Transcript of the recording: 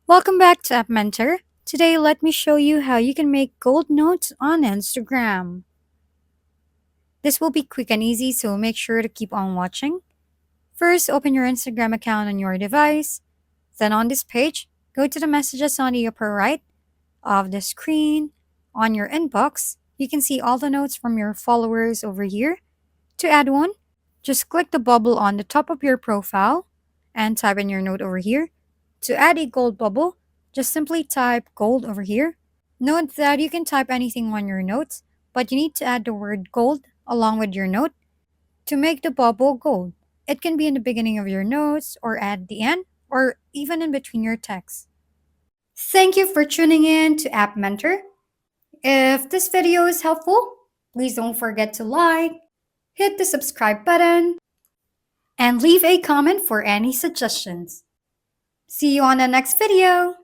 Welcome back to App Mentor. Today, let me show you how you can make gold notes on Instagram. This will be quick and easy, so make sure to keep on watching. First, open your Instagram account on your device. Then on this page, go to the messages on the upper right of the screen. On your inbox, you can see all the notes from your followers over here. To add one, just click the bubble on the top of your profile and type in your note over here. To add a gold bubble, just simply type gold over here. Note that you can type anything on your notes, but you need to add the word gold along with your note to make the bubble gold. It can be in the beginning of your notes or at the end or even in between your text. Thank you for tuning in to App Mentor. If this video is helpful, please don't forget to like, hit the subscribe button, and leave a comment for any suggestions. See you on the next video!